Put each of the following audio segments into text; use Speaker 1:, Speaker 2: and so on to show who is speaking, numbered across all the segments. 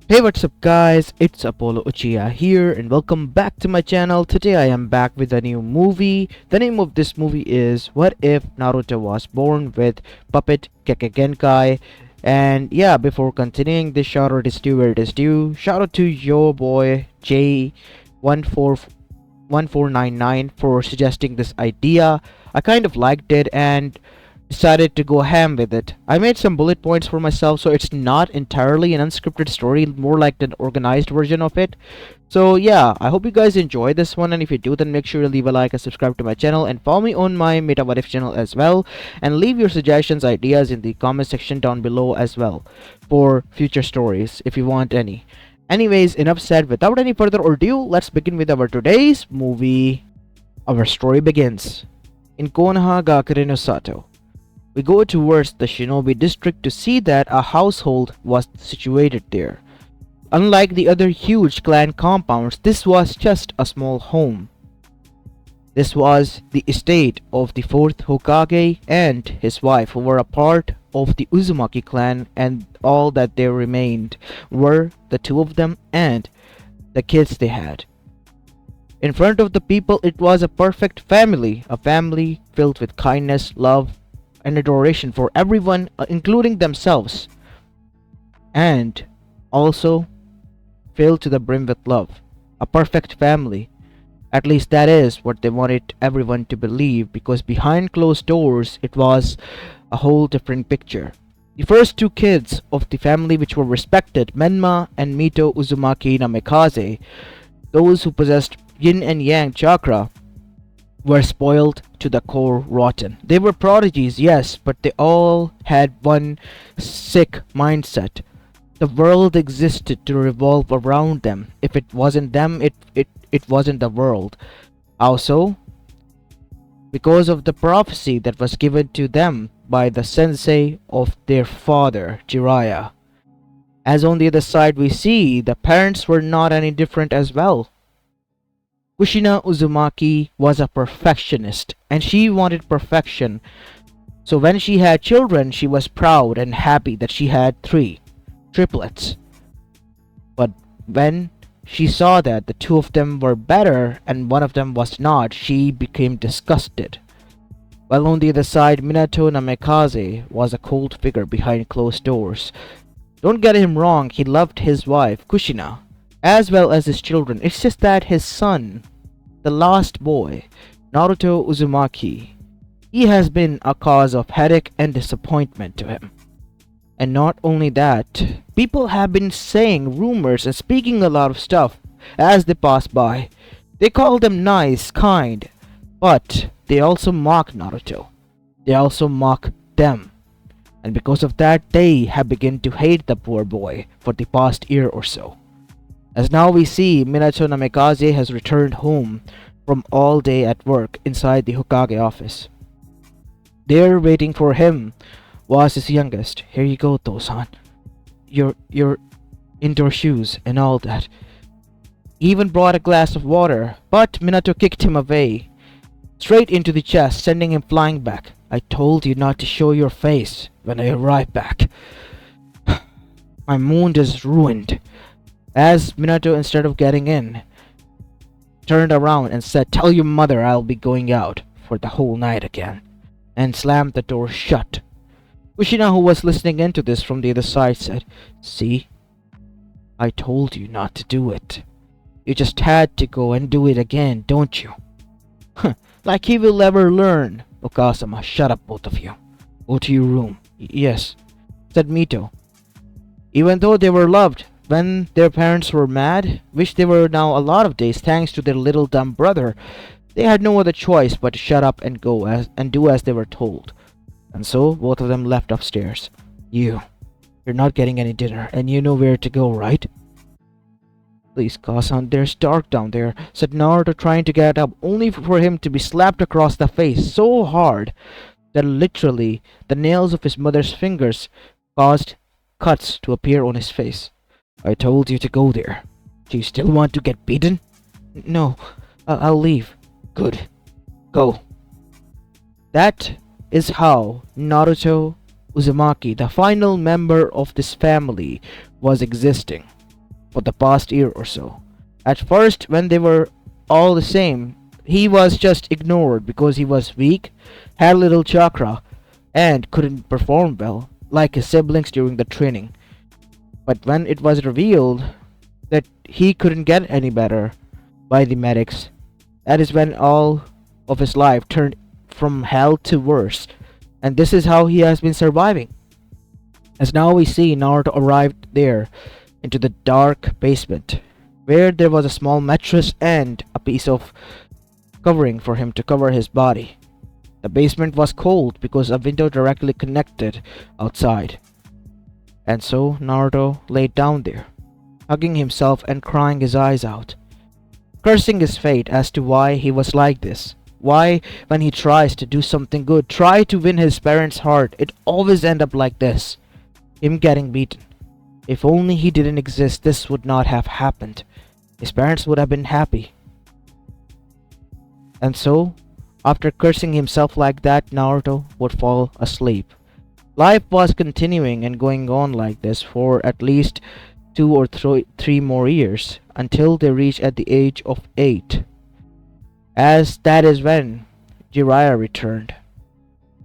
Speaker 1: Hey, what's up guys, it's Apollo Uchiha here and welcome back to my channel. Today I am back with a new movie. The name of this movie is What If Naruto Was Born with puppet Kekkai Genkai. And yeah, before continuing, this shout out is due where it is due. Shout out to your boy J1499 for suggesting this idea. I kind of liked it and decided to go ham with it. I made some bullet points for myself, so it's not entirely an unscripted story, more like an organized version of it. So yeah, I hope you guys enjoy this one, and if you do, then make sure to leave a like and subscribe to my channel and follow me on my Meta What If channel as well, and leave your suggestions, ideas in the comment section down below as well for future stories if you want any. Anyways, enough said. Without any further ado, let's begin with our today's movie. Our story begins in Konoha Gakure no Sato. We go towards the Shinobi district to see that a household was situated there. Unlike the other huge clan compounds, this was just a small home. This was the estate of the fourth Hokage and his wife, who were a part of the Uzumaki clan, and all that there remained were the two of them and the kids they had. In front of the people, it was a perfect family, a family filled with kindness, love, and adoration for everyone, including themselves, and also filled to the brim with love. A perfect family. At least that is what they wanted everyone to believe, because behind closed doors it was a whole different picture. The first two kids of the family, which were respected, Menma and Mito Uzumaki Namikaze, those who possessed yin and yang chakra, were spoiled to the core rotten. They were prodigies, yes, but they all had one sick mindset. The world existed to revolve around them. If it wasn't them, it wasn't the world. Also, because of the prophecy that was given to them by the sensei of their father, Jiraiya. As on the other side we see, the parents were not any different as well. Kushina Uzumaki was a perfectionist, and she wanted perfection. So when she had children, she was proud and happy that she had three triplets. But when she saw that the two of them were better and one of them was not, she became disgusted. While on the other side, Minato Namikaze was a cold figure behind closed doors. Don't get him wrong, he loved his wife, Kushina, as well as his children. It's just that his son, the last boy, Naruto Uzumaki, he has been a cause of headache and disappointment to him. And not only that, people have been saying rumors and speaking a lot of stuff as they pass by. They call them nice, kind, but they also mock Naruto. They also mock them. And because of that, they have begun to hate the poor boy for the past year or so. As now we see, Minato Namikaze has returned home from all day at work inside the Hokage office. There waiting for him was his youngest. Here you go, Tosan. Your indoor shoes and all that. He even brought a glass of water, but Minato kicked him away, straight into the chest, sending him flying back. I told you not to show your face when I arrive back. My mood is ruined. As Minato, instead of getting in, turned around and said, "Tell your mother I'll be going out for the whole night again," and slammed the door shut. Kushina, who was listening into this from the other side, said, "See? I told you not to do it. You just had to go and do it again, don't you?" Like he will ever learn. Okasama, shut up, both of you. Go to your room. Yes, said Mito. Even though they were loved, when their parents were mad, which they were now a lot of days thanks to their little dumb brother, they had no other choice but to shut up and do as they were told. And so both of them left upstairs. You're not getting any dinner, and you know where to go, right? Please, Kasan, there's dark down there, said Naruto, trying to get up, only for him to be slapped across the face so hard that literally the nails of his mother's fingers caused cuts to appear on his face. I told you to go there. Do you still want to get beaten? No, I'll leave. Good. Go. That is how Naruto Uzumaki, the final member of this family, was existing. for the past year or so. At first, when they were all the same, he was just ignored because he was weak, had little chakra, and couldn't perform well, like his siblings during the training. But when it was revealed that he couldn't get any better by the medics, that is when all of his life turned from hell to worse. And this is how he has been surviving. As now we see Naruto arrived there into the dark basement, where there was a small mattress and a piece of covering for him to cover his body. The basement was cold because a window directly connected outside. And so Naruto laid down there, hugging himself and crying his eyes out, cursing his fate as to why he was like this. Why, when he tries to do something good, try to win his parents' heart, it always end up like this. Him getting beaten. If only he didn't exist, this would not have happened. His parents would have been happy. And so, after cursing himself like that, Naruto would fall asleep. Life was continuing and going on like this for at least 2 or 3 more years until they reached at the age of 8. As that is when Jiraiya returned.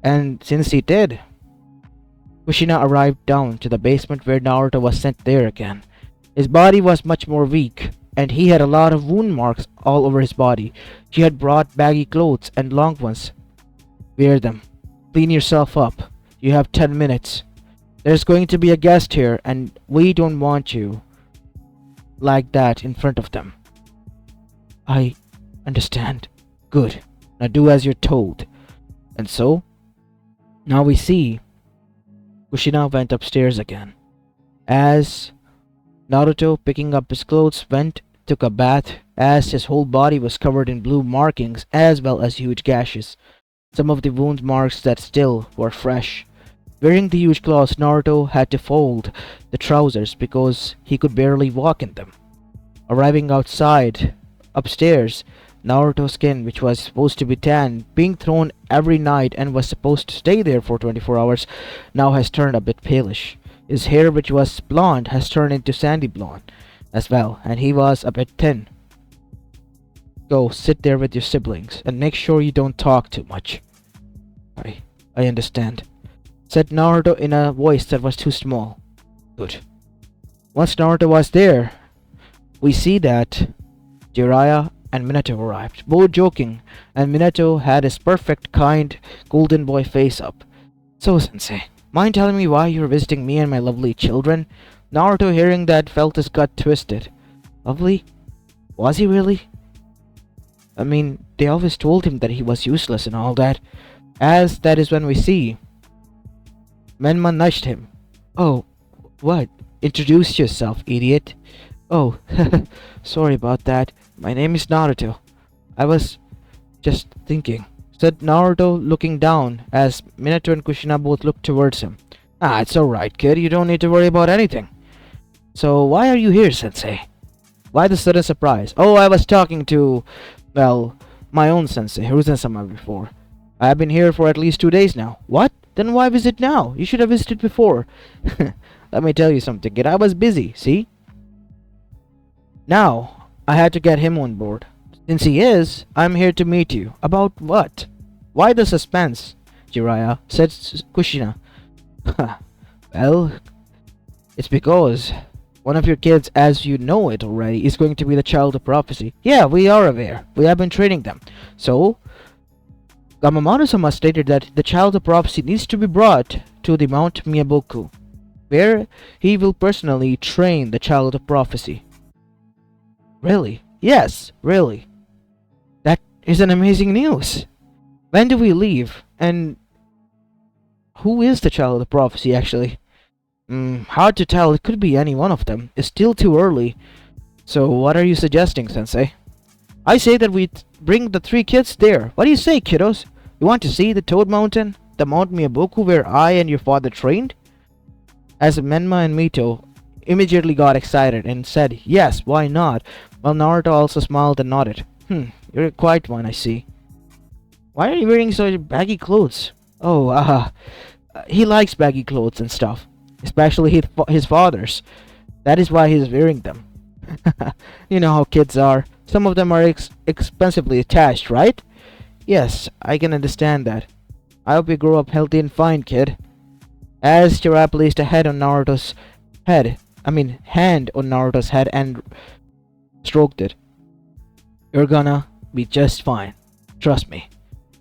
Speaker 1: And since he did, Kushina arrived down to the basement where Naruto was sent there again. His body was much more weak, and he had a lot of wound marks all over his body. She had brought baggy clothes and long ones. Wear them. Clean yourself up. You have 10 minutes. There's going to be a guest here, and we don't want you like that in front of them. I understand. Good. Now do as you're told. And so, now we see Kushina went upstairs again. As Naruto, picking up his clothes, took a bath, as his whole body was covered in blue markings as well as huge gashes, some of the wound marks that still were fresh. Wearing the huge clothes, Naruto had to fold the trousers because he could barely walk in them. Arriving upstairs, Naruto's skin, which was supposed to be tan, being thrown every night and was supposed to stay there for 24 hours, now has turned a bit palish. His hair, which was blonde, has turned into sandy blonde as well, and he was a bit thin. Go sit there with your siblings and make sure you don't talk too much. I understand, said Naruto in a voice that was too small. Good. Once Naruto was there, we see that Jiraiya and Minato arrived, both joking, and Minato had his perfect, kind, golden boy face up. So, Sensei, mind telling me why you're visiting me and my lovely children? Naruto, hearing that, felt his gut twisted. Lovely? Was he really? I mean, they always told him that he was useless and all that. As that is when we see Menma nudged him. Oh, what? Introduce yourself, idiot. Oh, sorry about that. My name is Naruto. I was just thinking, said Naruto, looking down as Minato and Kushina both looked towards him. Ah, it's alright, kid. You don't need to worry about anything. So, why are you here, Sensei? Why the sudden surprise? Oh, I was talking to, well, my own Sensei, Hiruzen-sama, before. I have been here for at least 2 days now. What? Then why visit now? You should have visited before. Let me tell you something, kid. I was busy, see? Now, I had to get him on board. Since he is, I'm here to meet you. About what? Why the suspense, Jiraiya? Said Kushina. Well, it's because one of your kids, as you know it already, is going to be the child of prophecy. Yeah, we are aware. We have been training them. So, Gamamaru-sama stated that the child of prophecy needs to be brought to the Mount Myoboku, where he will personally train the child of prophecy. Really? Yes, really. That is an amazing news. When do we leave? And who is the child of prophecy, actually? Hard to tell. It could be any one of them. It's still too early. So what are you suggesting, Sensei? I say that we bring the 3 kids there. What do you say, kiddos? You want to see the Toad Mountain? The Mount Myoboku where I and your father trained? As Menma and Mito immediately got excited and said, yes, why not? While Naruto also smiled and nodded. You're a quiet one, I see. Why are you wearing such baggy clothes? Oh, he likes baggy clothes and stuff. Especially his father's. That is why he's wearing them. You know how kids are. Some of them are expensively attached, right? Yes, I can understand that. I hope you grow up healthy and fine, kid. As Jiraiya placed a head on Naruto's head, hand on Naruto's head and stroked it. You're gonna be just fine. Trust me.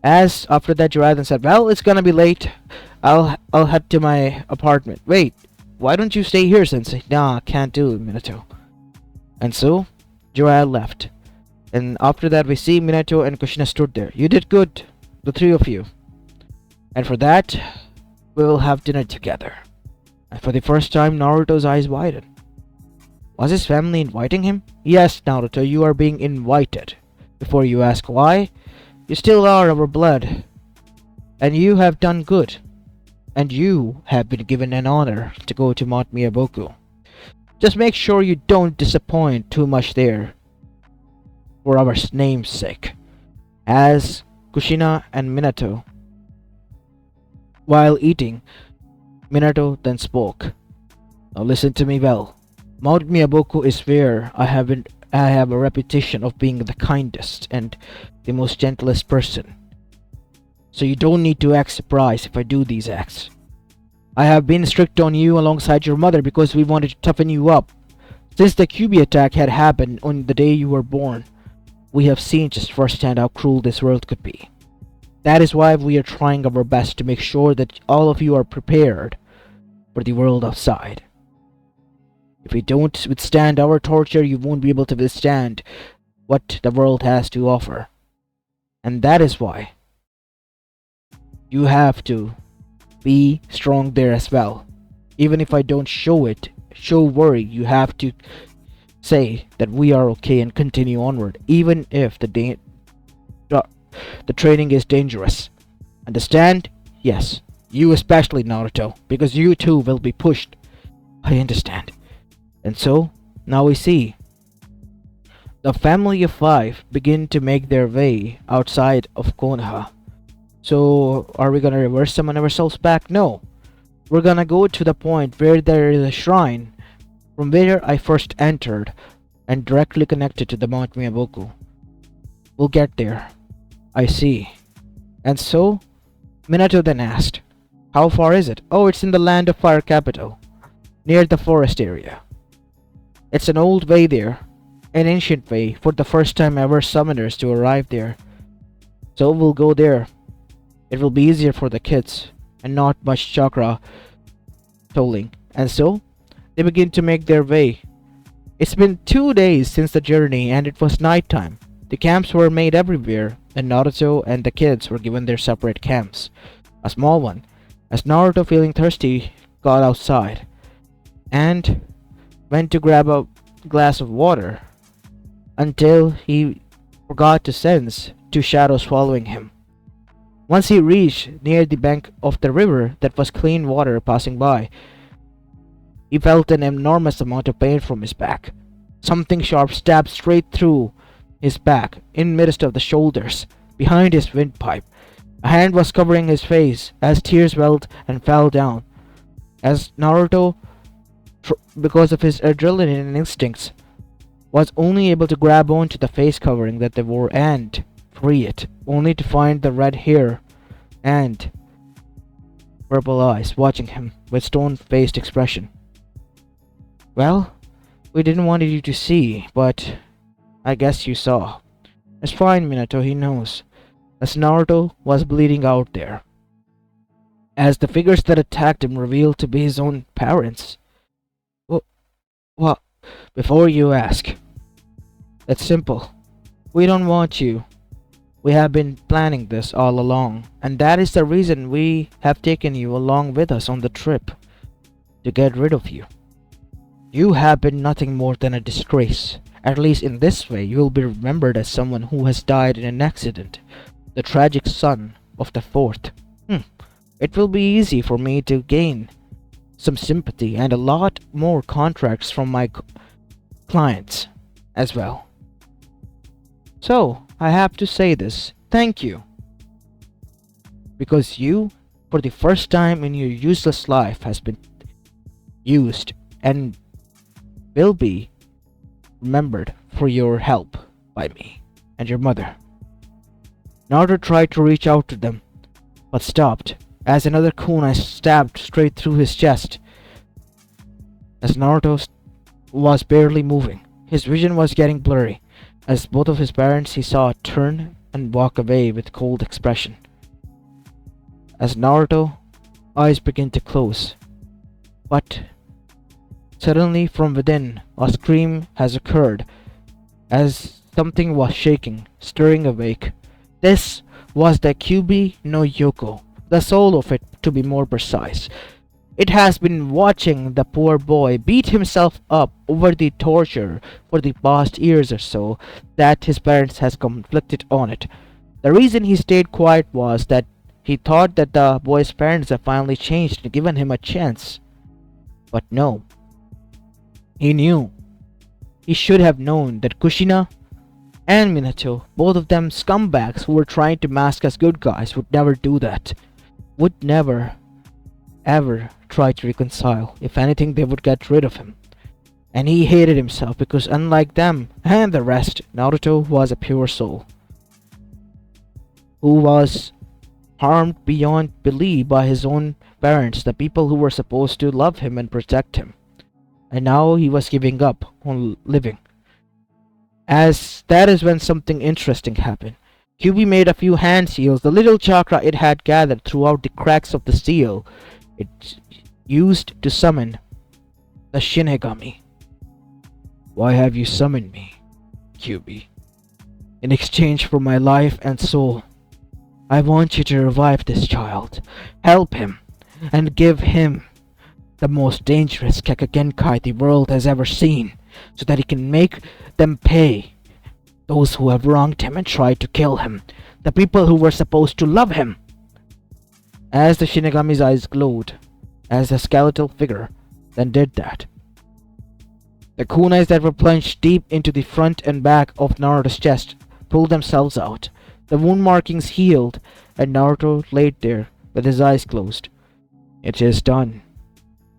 Speaker 1: As after that, Jiraiya then said, "Well, it's gonna be late. I'll head to my apartment." Wait, why don't you stay here, Sensei? Nah, can't do it, Minato. And so, Jiraiya left. And after that, we see Minato and Kushina stood there. You did good, the three of you. And for that, we will have dinner together. And for the first time, Naruto's eyes widened. Was his family inviting him? Yes, Naruto, you are being invited. Before you ask why, you still are our blood. And you have done good. And you have been given an honor to go to Mount Myoboku. Just make sure you don't disappoint too much there. For our name's sake. As Kushina and Minato, while eating, Minato then spoke. Now listen to me well. Mount Myoboku is where I have a reputation of being the kindest and the most gentlest person. So you don't need to act surprised if I do these acts. I have been strict on you alongside your mother because we wanted to toughen you up. Since the QB attack had happened on the day you were born, we have seen just firsthand how cruel this world could be. That is why we are trying our best to make sure that all of you are prepared for the world outside. If you don't withstand our torture, you won't be able to withstand what the world has to offer. And that is why you have to be strong there as well. Even if I don't show worry, you have to say that we are okay and continue onward, even if the training is dangerous. Understand? Yes. You especially, Naruto, because you too will be pushed. I understand. And so, now we see the family of five begin to make their way outside of Konoha. So, are we gonna reverse summon ourselves back? No. We're gonna go to the point where there is a shrine from where I first entered and directly connected to the Mount Myoboku. We'll get there. I see. And so, Minato then asked, how far is it? Oh, it's in the land of Fire Capital, near the forest area. It's an old way there, an ancient way for the first time ever summoners to arrive there. So we'll go there. It will be easier for the kids, and not much chakra tolling. And so, they begin to make their way. It's been 2 days since the journey and it was nighttime. The camps were made everywhere, and Naruto and the kids were given their separate camps. A small one, as Naruto, feeling thirsty, got outside and went to grab a glass of water until he forgot to sense two shadows following him. Once he reached near the bank of the river that was clean water passing by, he felt an enormous amount of pain from his back. Something sharp stabbed straight through his back, in midst of the shoulders, behind his windpipe. A hand was covering his face as tears welled and fell down. As Naruto, because of his adrenaline and instincts, was only able to grab onto the face covering that they wore and free it, only to find the red hair and purple eyes watching him with stone-faced expression. Well, we didn't want you to see, but I guess you saw. It's fine, Minato, he knows. As Naruto was bleeding out there, as the figures that attacked him revealed to be his own parents. Well, before you ask, it's simple. We don't want you. We have been planning this all along, and that is the reason we have taken you along with us on the trip, to get rid of you. You have been nothing more than a disgrace. At least in this way, you will be remembered as someone who has died in an accident, the tragic son of the fourth. It will be easy for me to gain some sympathy and a lot more contracts from my clients as well. So, I have to say this. Thank you. Because you, for the first time in your useless life, has been used and will be remembered for your help by me and your mother. Naruto tried to reach out to them, but stopped as another kunai stabbed straight through his chest. As Naruto was barely moving, his vision was getting blurry. As both of his parents he saw turn and walk away with cold expression. As Naruto eyes began to close, but suddenly from within a scream has occurred as something was shaking, stirring awake. This was the Kyubi no Yoko, the soul of it to be more precise. It has been watching the poor boy beat himself up over the torture for the past years or so that his parents has conflicted on it. The reason he stayed quiet was that he thought that the boy's parents had finally changed and given him a chance. But no. He knew. He should have known that Kushina and Minato, both of them scumbags who were trying to mask as good guys, would never do that. Would never, ever try to reconcile. If anything, they would get rid of him. And he hated himself because unlike them and the rest, Naruto was a pure soul who was harmed beyond belief by his own parents, the people who were supposed to love him and protect him. And now he was giving up on living. As that is when something interesting happened. Kyubi made a few hand seals, the little chakra it had gathered throughout the cracks of the seal. It used to summon the Shinigami. Why have you summoned me, Kyubi? In exchange for my life and soul, I want you to revive this child, help him, and give him the most dangerous Kekkai Genkai the world has ever seen, so that he can make them pay. Those who have wronged him and tried to kill him, the people who were supposed to love him. As the Shinigami's eyes glowed, as the skeletal figure then did that, the kunais that were plunged deep into the front and back of Naruto's chest pulled themselves out. The wound markings healed, and Naruto laid there with his eyes closed. It is done,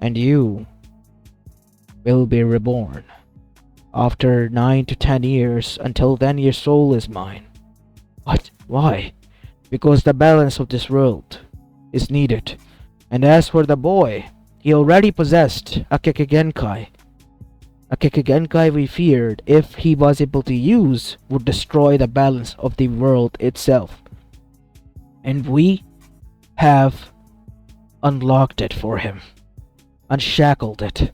Speaker 1: and you will be reborn. After 9 to 10 years, until then your soul is mine. What? Why? Because the balance of this world is needed. And as for the boy, he already possessed a Kekkai Genkai. A Kekkai Genkai we feared, if he was able to use, would destroy the balance of the world itself. And we have unlocked it for him, unshackled it.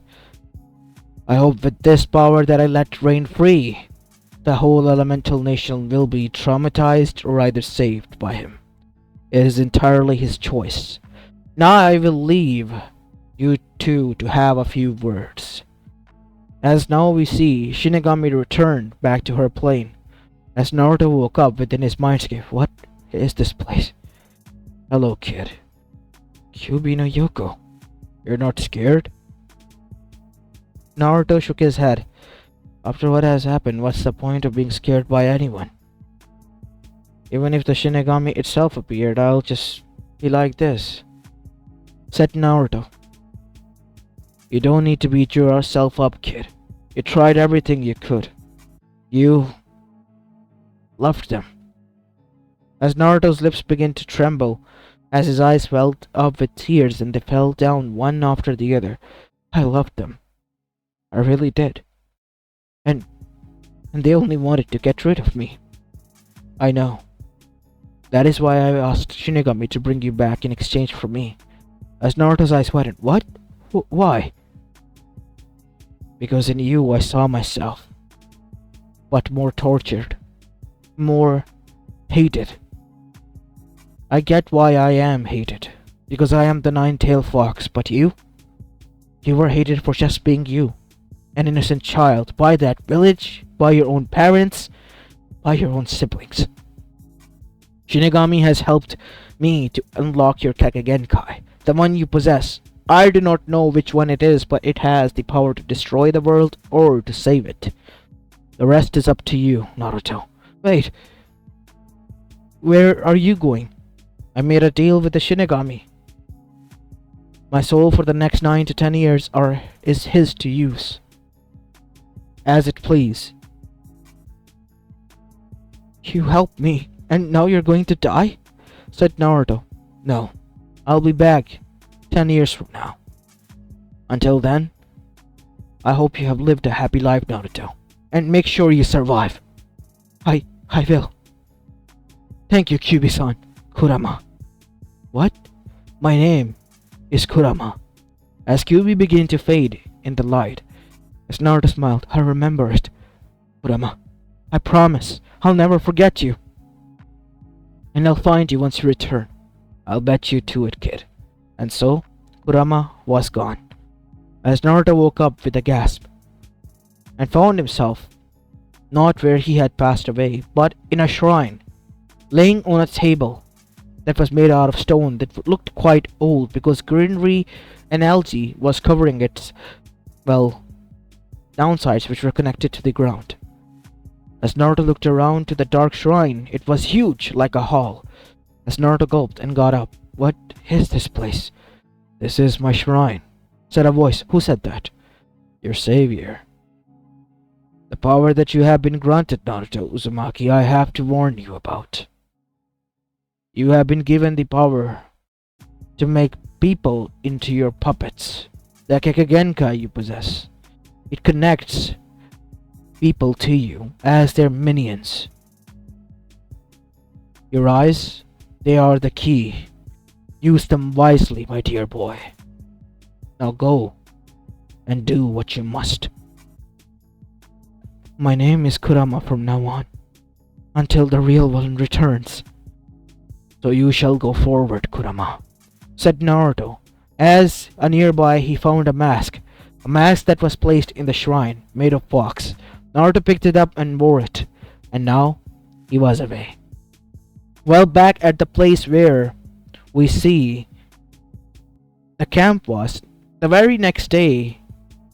Speaker 1: I hope with this power that I let reign free, the whole elemental nation will be traumatized or either saved by him. It is entirely his choice. Now I will leave you two to have a few words. As now we see Shinigami return back to her plane. As Naruto woke up within his mindscape, what is this place? Hello, kid. Kyubi no Yoko. You're not scared? Naruto shook his head. After what has happened, what's the point of being scared by anyone? Even if the Shinigami itself appeared, I'll just be like this, said Naruto. You don't need to beat yourself up, kid. You tried everything you could. You loved them. As Naruto's lips began to tremble, as his eyes welled up with tears and they fell down one after the other, I loved them. I really did. And they only wanted to get rid of me. I know. That is why I asked Shinigami to bring you back in exchange for me. As Naruto's eyes widened, what? Why? Because in you I saw myself, but more tortured, more hated. I get why I am hated, because I am the nine-tailed fox, but you were hated for just being you, an innocent child, by that village, by your own parents, by your own siblings. Shinigami has helped me to unlock your Kekkai Genkai, the one you possess. I do not know which one it is, but it has the power to destroy the world or to save it. The rest is up to you, Naruto. Wait. Where are you going? I made a deal with the Shinigami. My soul for the next 9 to 10 years is his to use. As it please. You helped me, and now you're going to die? Said Naruto. No, I'll be back 10 years from now. Until then, I hope you have lived a happy life, Naruto. And make sure you survive. I will. Thank you, Kyubi-san. Kurama. What? My name is Kurama. As Kyubi began to fade in the light, as Naruto smiled, I remember it. Kurama, I promise I'll never forget you. And I'll find you once you return. I'll bet you to it, kid. And so, Kurama was gone. As Naruto woke up with a gasp, and found himself not where he had passed away, but in a shrine, laying on a table that was made out of stone that looked quite old because greenery and algae was covering its, well, downsides which were connected to the ground. As Naruto looked around to the dark shrine, it was huge, like a hall. As Naruto gulped and got up, "What is this place?" "This is my shrine," said a voice. "Who said that?" "Your savior." "The power that you have been granted, Naruto Uzumaki, I have to warn you about. You have been given the power to make people into your puppets. The Kekkai Genkai you possess. It connects people to you as their minions. Your eyes, they are the key. Use them wisely, my dear boy. Now go and do what you must." "My name is Kurama from now on, until the real one returns." "So you shall go forward, Kurama," said Naruto, as nearby he found a mask that was placed in the shrine, made of wax. Naruto picked it up and wore it, and now he was away. Well, back at the place where we see the camp was, the very next day,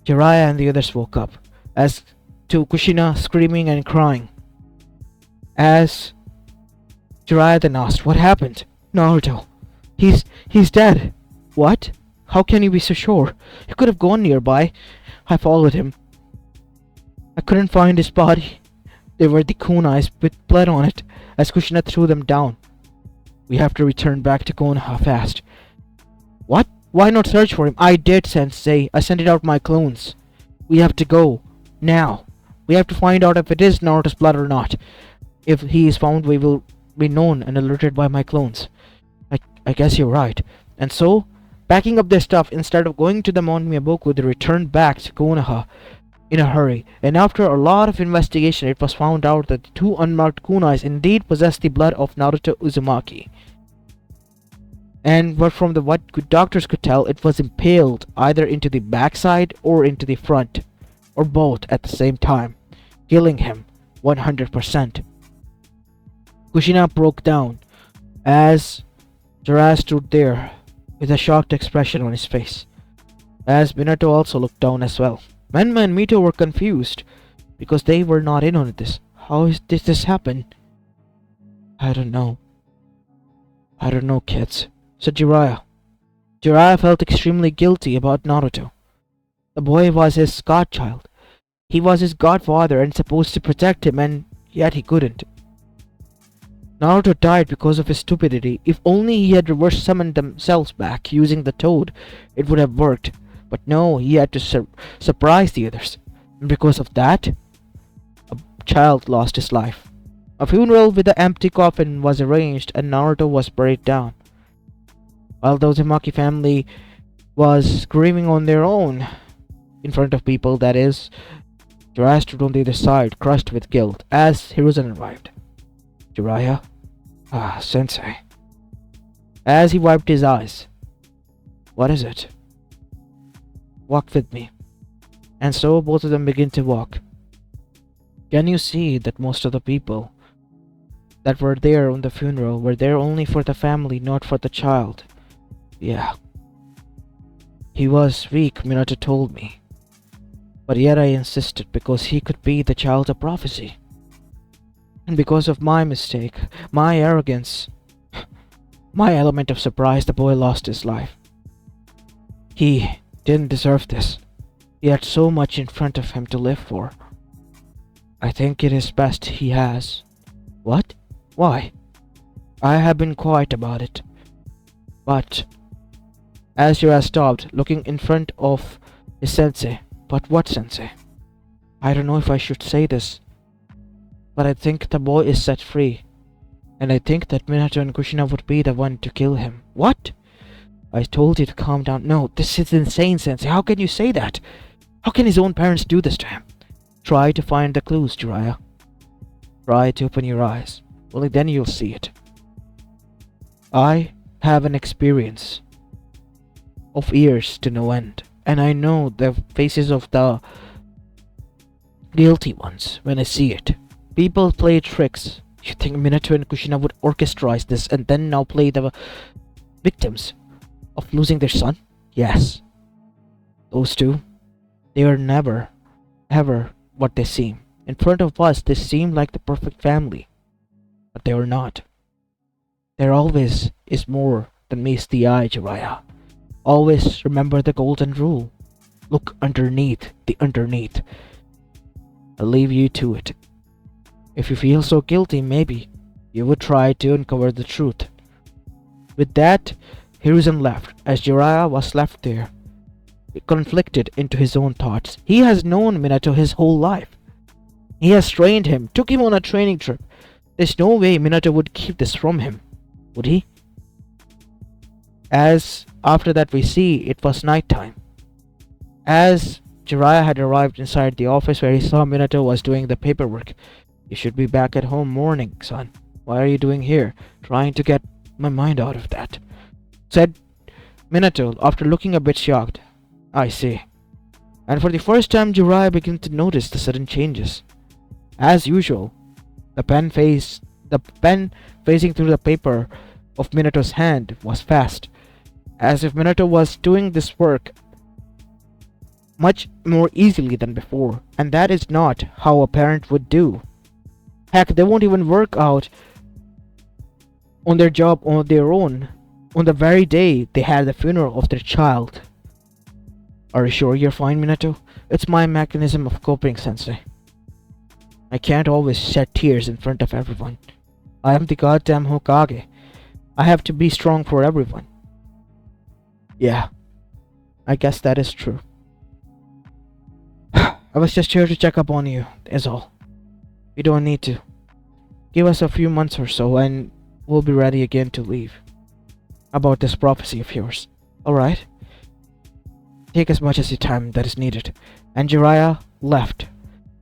Speaker 1: Jiraiya and the others woke up, as to Kushina screaming and crying. As Jiraiya then asked, "What happened?" "Naruto, he's dead." "What? How can you be so sure? He could have gone nearby. I followed him. I couldn't find his body. There were the kunais with blood on it," as Kushina threw them down. "We have to return back to Konoha fast." "What? Why not search for him?" "I did, Sensei. I sent it out my clones. We have to go. Now. We have to find out if it is Naruto's blood or not. If he is found, we will be known and alerted by my clones." I guess you're right. And so, packing up their stuff, instead of going to the Mount Myoboku, they returned back to Konoha in a hurry. And after a lot of investigation, it was found out that the two unmarked kunais indeed possessed the blood of Naruto Uzumaki. And but from what doctors could tell, it was impaled either into the backside or into the front, or both at the same time, killing him 100%. Kushina broke down as Jiraiya stood there with a shocked expression on his face, as Minato also looked down as well. Menma and Mito were confused because they were not in on this. "How did this happen?" I don't know, kids," said Jiraiya. Jiraiya felt extremely guilty about Naruto. The boy was his godchild. He was his godfather and supposed to protect him, and yet he couldn't. Naruto died because of his stupidity. If only he had reverse summoned themselves back using the toad, it would have worked. But no, he had to surprise the others. And because of that, a child lost his life. A funeral with an empty coffin was arranged and Naruto was buried down. While the Uzumaki family was grieving on their own, in front of people, that is, Jiraiya stood on the other side, crushed with guilt, as Hiruzen arrived. "Jiraiya? Sensei." As he wiped his eyes. "What is it?" "Walk with me." And so both of them began to walk. "Can you see that most of the people that were there on the funeral were there only for the family, not for the child?" "Yeah. He was weak, Minato told me. But yet I insisted because he could be the child of prophecy. And because of my mistake, my arrogance, my element of surprise, the boy lost his life. He didn't deserve this. He had so much in front of him to live for." I think it is best he has. What? Why? I have been quiet about it. But Azura stopped, looking in front of his sensei. But what sensei? I don't know if I should say this, but I think the boy is set free. And I think that Minato and Kushina would be the one to kill him. What? I told you to calm down. No, this is insane, sensei. How can you say that? How can his own parents do this to him? Try to find the clues, Jiraiya. Try to open your eyes. Only then you'll see it. I have an experience of years to no end, and I know the faces of the guilty ones when I see it. People play tricks. You think Minato and Kushina would orchestrate this and then now play the victims of losing their son? Yes. Those two, they are never, ever what they seem. In front of us, they seem like the perfect family. But they are not. There always is more than meets the eye, Jiraiya. Always remember the golden rule. Look underneath the underneath. I'll leave you to it. If you feel so guilty, maybe you would try to uncover the truth. With that, Hiruzen left, as Jiraiya was left there, conflicted into his own thoughts. He has known Minato his whole life. He has trained him, took him on a training trip. There's no way Minato would keep this from him, would he? As after that we see, it was night time. As Jiraiya had arrived inside the office where he saw Minato was doing the paperwork. You should be back at home morning, son. Why are you doing here? Trying to get my mind out of that, said Minato after looking a bit shocked. I see. And for the first time, Jiraiya began to notice the sudden changes. As usual, the pen facing through the paper of Minato's hand was fast, as if Minato was doing this work much more easily than before, and that is not how a parent would do. Heck, they won't even work out on their job on their own on the very day they had the funeral of their child. Are you sure you're fine, Minato? It's my mechanism of coping, sensei. I can't always shed tears in front of everyone. I am the goddamn Hokage. I have to be strong for everyone. Yeah, I guess that is true. I was just here to check up on you, is all. You don't need to. Give us a few months or so and we'll be ready again to leave. About this prophecy of yours. Alright? Take as much as your time that is needed. And Jiraiya left.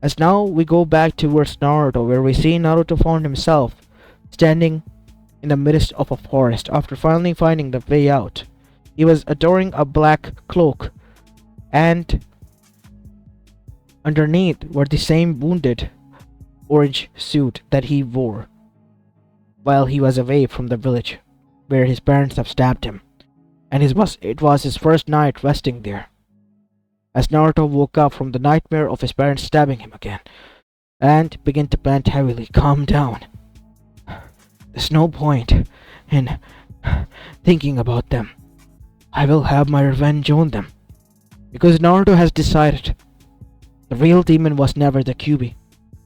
Speaker 1: As now we go back towards Naruto, where we see Naruto found himself standing in the midst of a forest after finally finding the way out. He was adoring a black cloak, and underneath were the same wounded orange suit that he wore while he was away from the village where his parents have stabbed him, and it was his first night resting there. As Naruto woke up from the nightmare of his parents stabbing him again, and began to pant heavily. Calm down. There's no point in thinking about them. I will have my revenge on them. Because Naruto has decided the real demon was never the Kyuubi.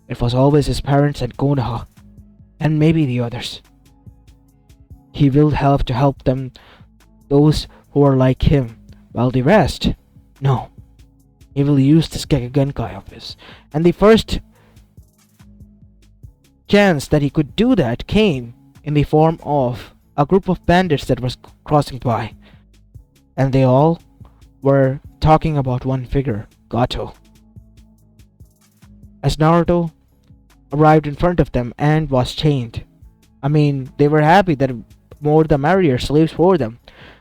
Speaker 1: It was always his parents and Konoha, and maybe the others. He will have to help them, those who are like him, while the rest, no. He will use this Kekkai Genkai of his. And the first chance that he could do that came in the form of a group of bandits that was crossing by. And they all were talking about one figure, Gato. As Naruto arrived in front of them and was chained. I mean, they were happy that more the merrier, slaves for them.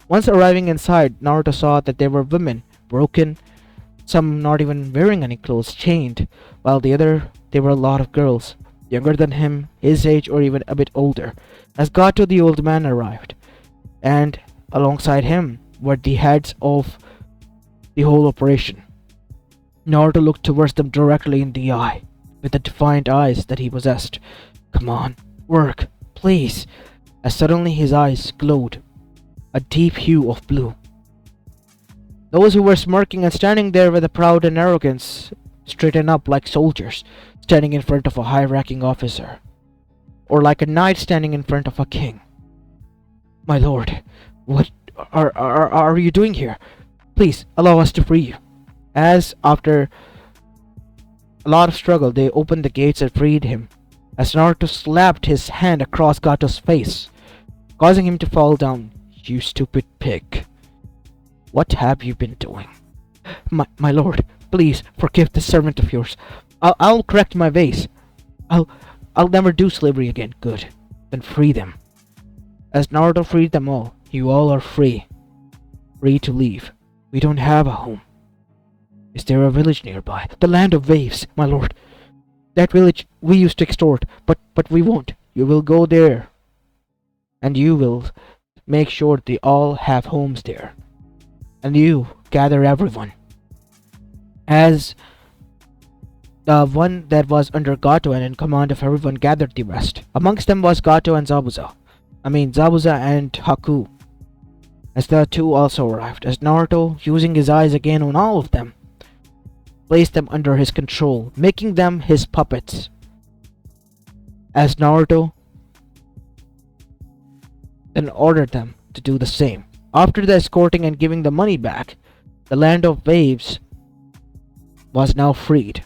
Speaker 1: Once arriving inside, Naruto saw that there were women, broken, some not even wearing any clothes, chained, while there were a lot of girls, younger than him, his age, or even a bit older. As Gato the old man arrived, and alongside him were the heads of the whole operation. Naruto looked towards them directly in the eye, with the defiant eyes that he possessed. Come on, work, please. As suddenly his eyes glowed, a deep hue of blue. Those who were smirking and standing there with a proud and arrogance straightened up like soldiers. standing in front of a high-ranking officer, or like a knight standing in front of a king. My lord, what are you doing here? Please allow us to free you. As after a lot of struggle, they opened the gates and freed him, as Naruto slapped his hand across Gato's face, causing him to fall down. You stupid pig. What have you been doing? My lord, please forgive this servant of yours. I'll correct my ways. I'll never do slavery again. Good. Then free them. As Naruto freed them all, you all are free. Free to leave. We don't have a home. Is there a village nearby? The land of waves, my lord. That village we used to extort, but we won't. You will go there. And you will make sure they all have homes there. And you gather everyone. As the one that was under Gato and in command of everyone gathered the rest. Amongst them was Gato and Zabuza. Zabuza and Haku. As the two also arrived, as Naruto, using his eyes again on all of them, placed them under his control, making them his puppets. As Naruto then ordered them to do the same. After the escorting and giving the money back, the land of waves was now freed,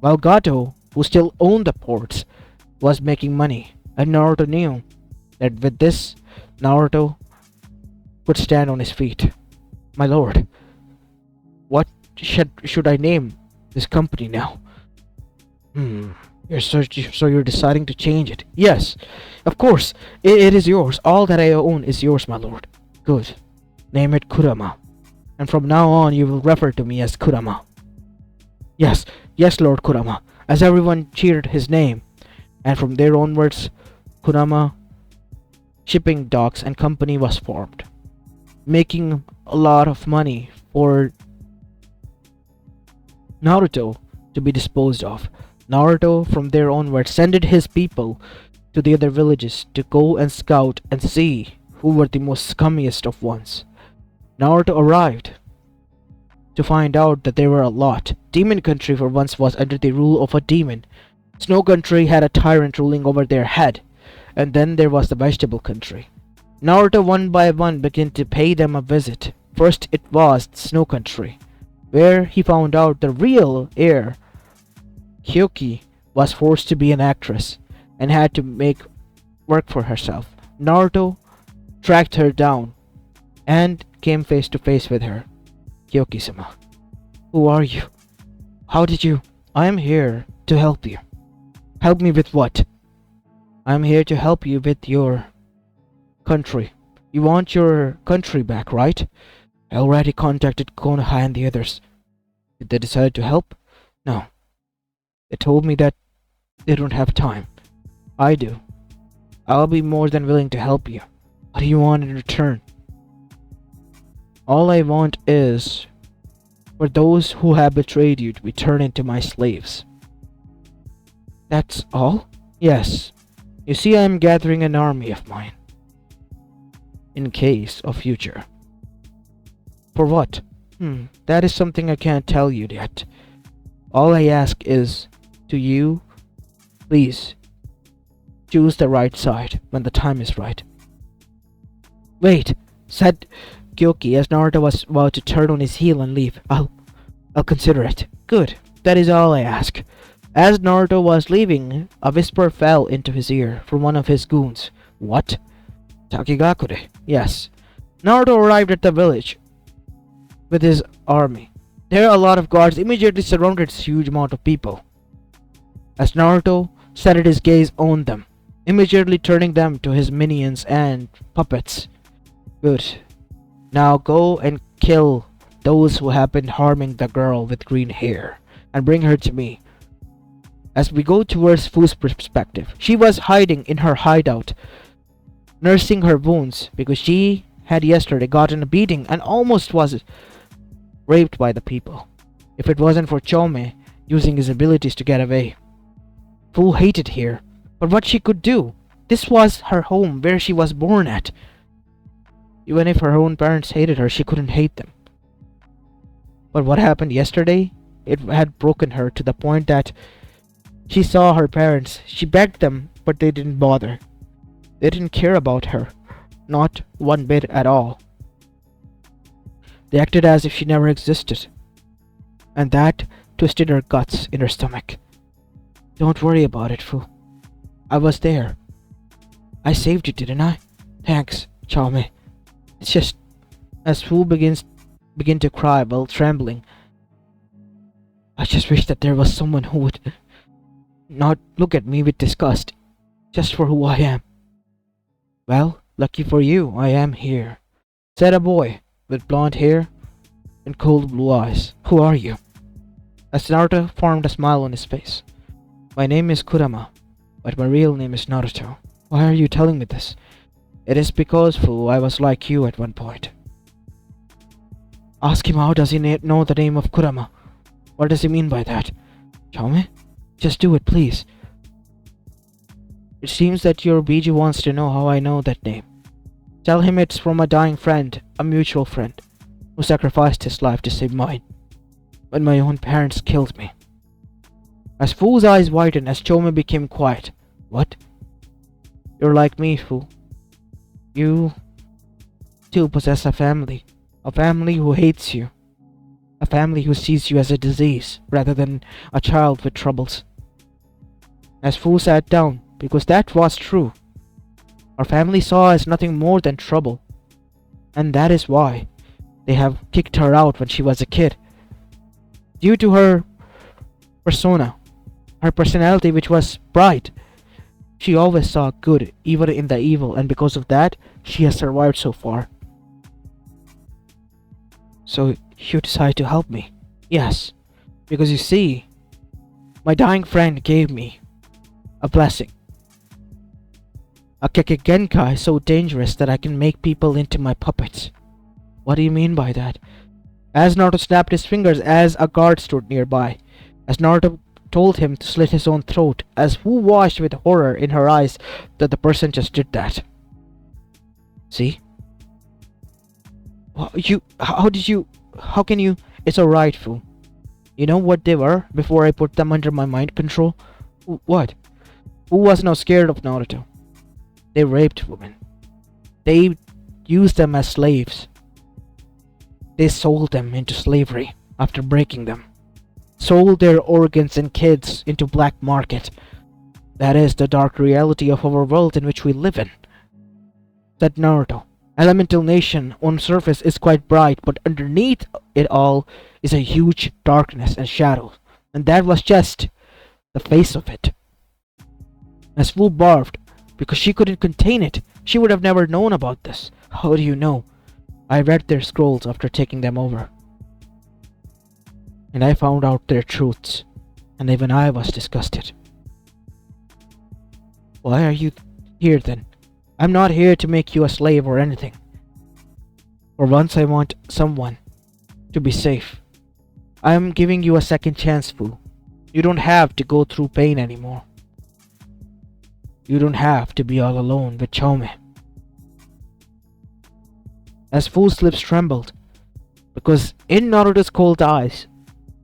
Speaker 1: while Gato, who still owned the ports, was making money, and Naruto knew that with this, Naruto could stand on his feet. My lord, what should I name this company now? You're deciding to change it. Yes, of course, it is yours. All that I own is yours, my lord. Good. Name it Kurama. And from now on, you will refer to me as Kurama. Yes, Lord Kurama. As everyone cheered his name, and from there onwards, Kurama Shipping Docks and Company was formed, making a lot of money for Naruto to be disposed of. Naruto from there onwards sent his people to the other villages to go and scout and see who were the most scummiest of ones. Naruto arrived to find out that there were a lot. Demon Country for once was under the rule of a demon. Snow Country had a tyrant ruling over their head. And then there was the Vegetable Country. Naruto one by one began to pay them a visit. First it was Snow Country, where he found out the real heir, Hyoki, was forced to be an actress and had to make work for herself. Naruto tracked her down and came face to face with her. Hyoki-sama, who are you? How did you? I am here to help you. Help me with what? I am here to help you with your country. You want your country back, right? I already contacted Konoha and the others. Did they decide to help? No. They told me that they don't have time. I do. I'll be more than willing to help you. What do you want in return? All I want is for those who have betrayed you to be turned into my slaves. That's all? Yes. You see, I am gathering an army of mine. In case of future. For what? That is something I can't tell you yet. All I ask is, to you, please, choose the right side when the time is right. Wait, said Kyoki as Naruto was about to turn on his heel and leave. I'll consider it. Good, that is all I ask. As Naruto was leaving, a whisper fell into his ear from one of his goons. What? Takigakure. Yes. Naruto arrived at the village with his army. There a lot of guards immediately surrounded this huge amount of people. As Naruto set his gaze on them, immediately turning them to his minions and puppets. Good. Now go and kill those who have been harming the girl with green hair, and bring her to me. As we go towards Fu's perspective, she was hiding in her hideout, nursing her wounds because she had yesterday gotten a beating and almost was raped by the people. If it wasn't for Chome using his abilities to get away. Fu hated here, but what she could do? This was her home where she was born at. Even if her own parents hated her, she couldn't hate them. But what happened yesterday? It had broken her to the point that She saw her parents. She begged them, but they didn't bother. They didn't care about her. Not one bit at all. They acted as if she never existed. And that twisted her guts in her stomach. Don't worry about it, Fu. I was there. I saved you, didn't I? Thanks, Chaume. It's just as Fu begin to cry while trembling. I just wish that there was someone who would not look at me with disgust, just for who I am. Well, lucky for you, I am here, said a boy with blonde hair and cold blue eyes. Who are you? As Naruto formed a smile on his face. My name is Kurama, but my real name is Naruto. Why are you telling me this? It is because, Fu, I was like you at one point. Ask him how does he know the name of Kurama? What does he mean by that? Chaume? Just do it, please. It seems that your Biji wants to know how I know that name. Tell him it's from a dying friend, a mutual friend, who sacrificed his life to save mine, when my own parents killed me. As Fu's eyes widened as Chaume became quiet. What? You're like me, Fu. You too possess a family who hates you, a family who sees you as a disease rather than a child with troubles. As Fu sat down, because that was true, our family saw us as nothing more than trouble, and that is why they have kicked her out when she was a kid. Due to her persona, her personality which was bright, she always saw good even in the evil, and because of that, she has survived so far. So you decide to help me? Yes, because you see, my dying friend gave me a blessing. A Kekkai Genkai so dangerous that I can make people into my puppets. What do you mean by that? As Naruto snapped his fingers as a guard stood nearby, as Naruto told him to slit his own throat, as Fu watched with horror in her eyes that the person just did that. See? How can you? It's alright, Fu. You know what they were before I put them under my mind control? What? Fu was now scared of Naruto. They raped women. They used them as slaves. They sold them into slavery after breaking them. Sold their organs and kids into black market. That is the dark reality of our world in which we live in, said Naruto. Elemental Nation on surface is quite bright, but underneath it all is a huge darkness and shadow, and that was just the face of it. As Fu barfed, because she couldn't contain it, she would have never known about this. How do you know? I read their scrolls after taking them over, and I found out their truths, and even I was disgusted. Why are you here then? I'm not here to make you a slave or anything. For once I want someone to be safe. I am giving you a second chance, Fu. You don't have to go through pain anymore. You don't have to be all alone with Chaume. As Fu's lips trembled, because in Naruto's cold eyes,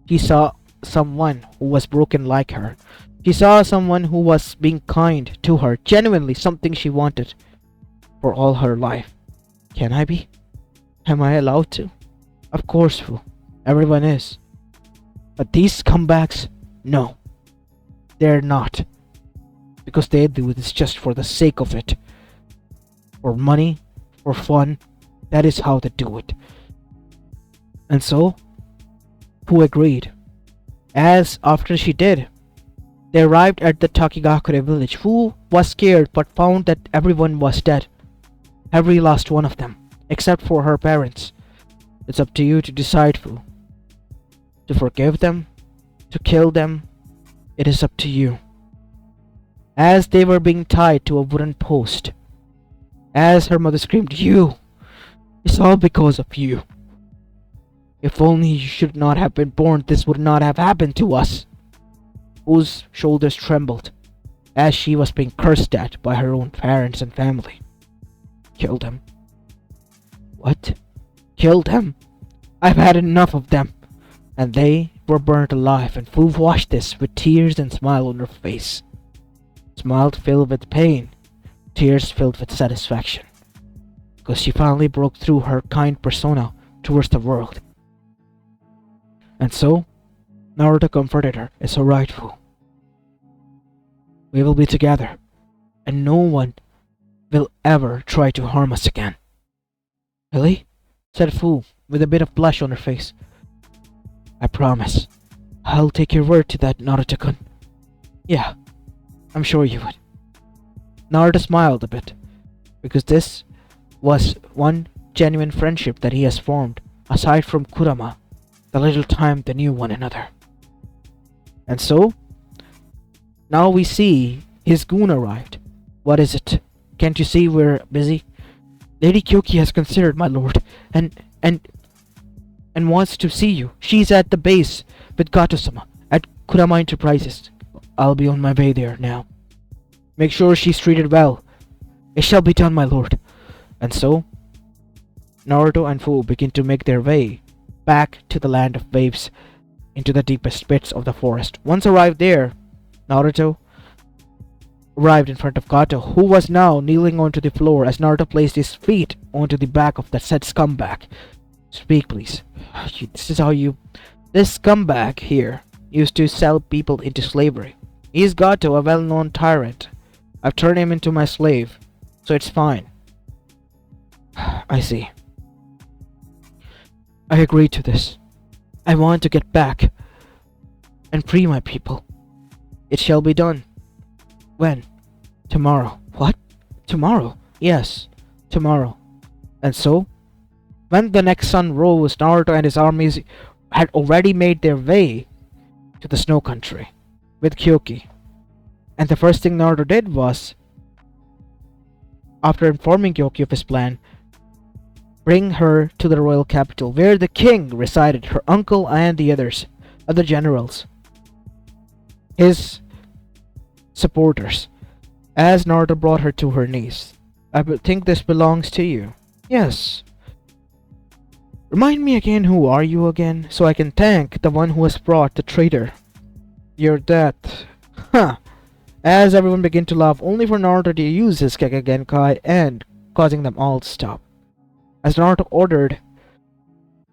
Speaker 1: he saw someone who was broken like her. He saw someone who was being kind to her, genuinely something she wanted for all her life. Can I be? Am I allowed to? Of course, Fu. Everyone is. But these scumbags, no. They're not. Because they do this just for the sake of it. For money, for fun, that is how they do it. And so, Fu agreed. As after she did, they arrived at the Takigakure village. Fu was scared but found that everyone was dead. Every last one of them, except for her parents. It's up to you to decide, Fu. To forgive them, to kill them, it is up to you. As they were being tied to a wooden post, as her mother screamed, "You! It's all because of you. If only you should not have been born, this would not have happened to us." Fu's shoulders trembled as she was being cursed at by her own parents and family. Kill them. What? Kill them? I've had enough of them. And they were burnt alive, and Fu watched this with tears and smile on her face. Smiled filled with pain, tears filled with satisfaction, because she finally broke through her kind persona towards the world. And so, Naruto comforted her. It's alright, Fu. We will be together, and no one will ever try to harm us again. Really? Said Fu, with a bit of blush on her face. I promise. I'll take your word to that, Naruto-kun. Yeah, I'm sure you would. Naruto smiled a bit, because this was one genuine friendship that he has formed, aside from Kurama, the little time they knew one another. And so, now we see his goon arrived. What is it? Can't you see we're busy? Lady Kyoki has considered, my lord, and wants to see you. She's at the base with Gato-sama at Kurama Enterprises. I'll be on my way there now. Make sure she's treated well. It shall be done, my lord. And so, Naruto and Fu begin to make their way back to the land of waves, into the deepest pits of the forest. Once arrived there, Naruto arrived in front of Gato, who was now kneeling onto the floor as Naruto placed his feet onto the back of that said scumbag. Speak, please. This scumbag here used to sell people into slavery. He's Gato, a well-known tyrant. I've turned him into my slave, so it's fine. I see. I agree to this. I want to get back and free my people. It shall be done. When? Tomorrow. What? Tomorrow? Yes, tomorrow. And so, when the next sun rose, Naruto and his armies had already made their way to the snow country with Kyoki. And the first thing Naruto did was, after informing Kyoki of his plan, bring her to the royal capital where the king resided, her uncle and the other generals, his supporters. As Naruto brought her to her knees. I think this belongs to you. Yes. Remind me again, who are you again, so I can thank the one who has brought the traitor. You're that. Huh. As everyone began to laugh, only for Naruto to use his Kekkai Genkai and causing them all to stop. As Naruto ordered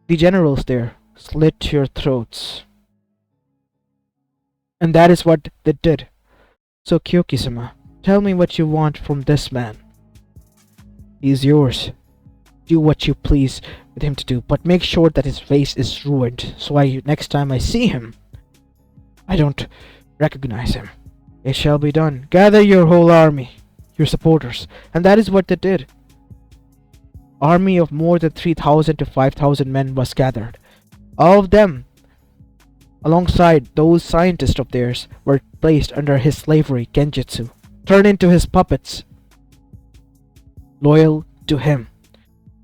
Speaker 1: the generals there, slit your throats. And that is what they did. So Kyoki-sama, tell me what you want from this man. He is yours. Do what you please with him to do, but make sure that his face is ruined, so next time I see him, I don't recognize him. It shall be done. Gather your whole army, your supporters, and that is what they did. Army of more than 3,000 to 5,000 men was gathered. All of them, alongside those scientists of theirs, were placed under his slavery genjutsu, turned into his puppets, loyal to him.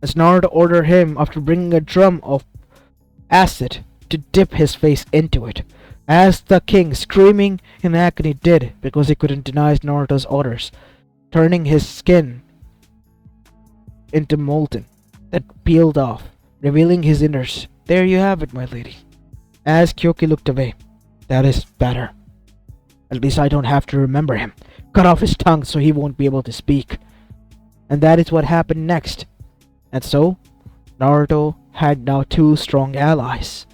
Speaker 1: As Naruto ordered him, after bringing a drum of acid, to dip his face into it, as the king, screaming in agony, did because he couldn't deny Naruto's orders, turning his skin into molten that peeled off, revealing his innards. There you have it, my lady. As Kyoki looked away, that is better. At least I don't have to remember him. Cut off his tongue so he won't be able to speak. And that is what happened next. And so, Naruto had now two strong allies,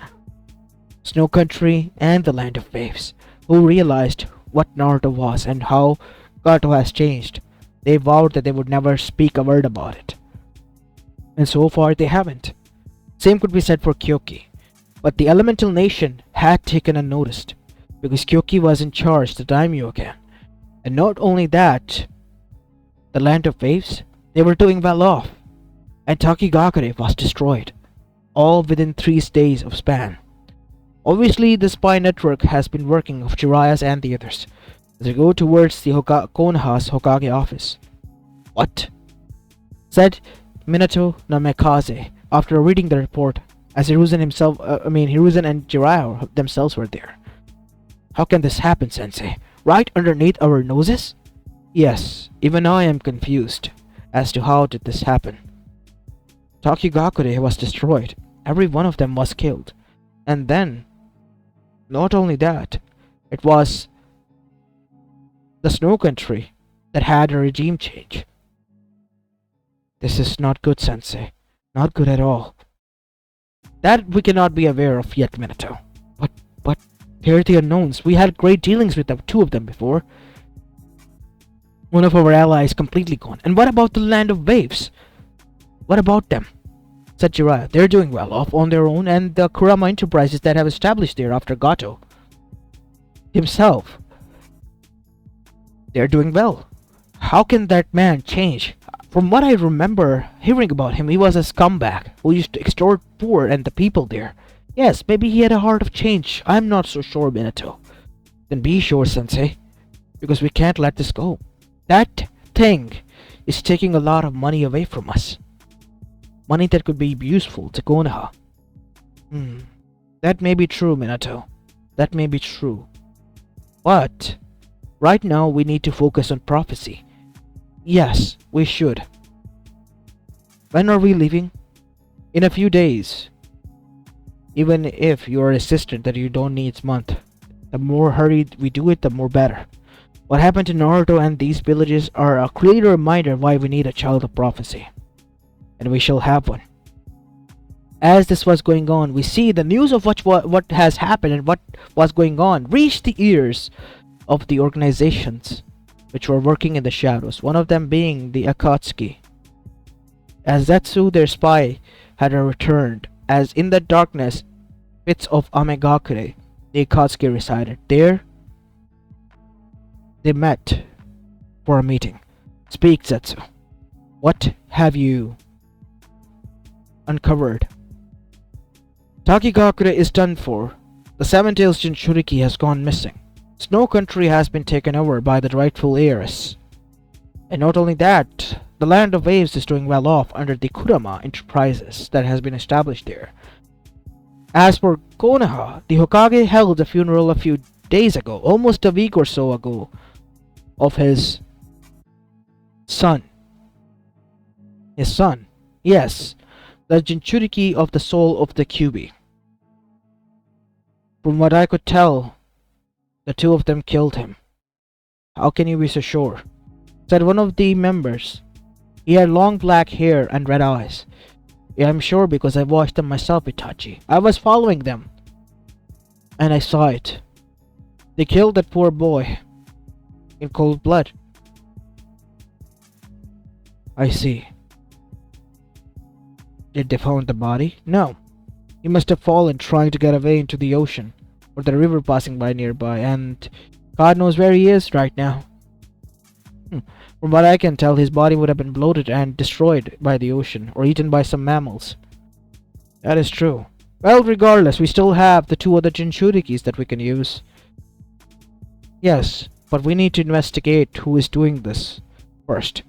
Speaker 1: Snow Country and the Land of Waves, who realized what Naruto was and how Gato has changed. They vowed that they would never speak a word about it. And so far they haven't. Same could be said for Kyoki. But the Elemental Nation had taken unnoticed, because Kyoki was in charge, the daimyo again. And not only that, the Land of Waves, they were doing well off. And Takigakure was destroyed, all within 3 days of span. Obviously, the spy network has been working of Jiraiya's and the others, as they go towards the Konoha's Hokage office. What? Said Minato Namikaze after reading the report, as Hiruzen and Jiraiya themselves were there. How can this happen, Sensei? Right underneath our noses? Yes, even I am confused as to how did this happen. Takigakure was destroyed. Every one of them was killed. And then, Not only that, it was the Snow Country that had a regime change. This is not good, Sensei. Not good at all. That we cannot be aware of yet, Minato. But they're the unknowns. We had great dealings with them, two of them before. One of our allies completely gone. And what about the Land of Waves? What about them? Said Jiraiya. They're doing well off on their own, and the Kurama enterprises that have established there after Gato himself. They're doing well. How can that man change? From what I remember hearing about him, he was a scumbag who used to extort poor and the people there. Yes, maybe he had a heart of change. I'm not so sure, Minato. Then be sure, Sensei, because we can't let this go. That thing is taking a lot of money away from us. Money that could be useful to Konoha. That may be true, Minato. That may be true. But right now we need to focus on prophecy. Yes, we should. When are we leaving? In a few days. Even if you're assistant that you don't need month, the more hurried we do it, the more better. What happened to Naruto and these villages are a clear reminder why we need a child of prophecy. And we shall have one. As this was going on, we see the news of what has happened and what was going on reached the ears of the organizations which were working in the shadows, one of them being the Akatsuki. As Zetsu, their spy, had returned, as in the darkness pits of Amegakure, the Akatsuki resided. There, they met for a meeting. Speak, Zetsu. What have you uncovered? Takigakure is done for. The Seven-Tails Jinchuriki has gone missing. Snow Country has been taken over by the rightful heiress. And not only that, the Land of Waves is doing well off under the Kurama enterprises that has been established there. As for Konoha, the Hokage held a funeral a few days ago, almost a week or so ago, of his son. His son, yes, the Jinchuriki of the soul of the Kyuubi. From what I could tell, the two of them killed him. How can you be so sure? Said one of the members. He had long black hair and red eyes. Yeah, I'm sure because I watched them myself, Itachi. I was following them. And I saw it. They killed that poor boy. In cold blood. I see. Did they find the body? No. He must have fallen trying to get away into the ocean. Or the river passing by nearby. And God knows where he is right now. From what I can tell, his body would have been bloated and destroyed by the ocean, or eaten by some mammals. That is true. Well, regardless, we still have the two other Jinchurikis that we can use. Yes, but we need to investigate who is doing this first.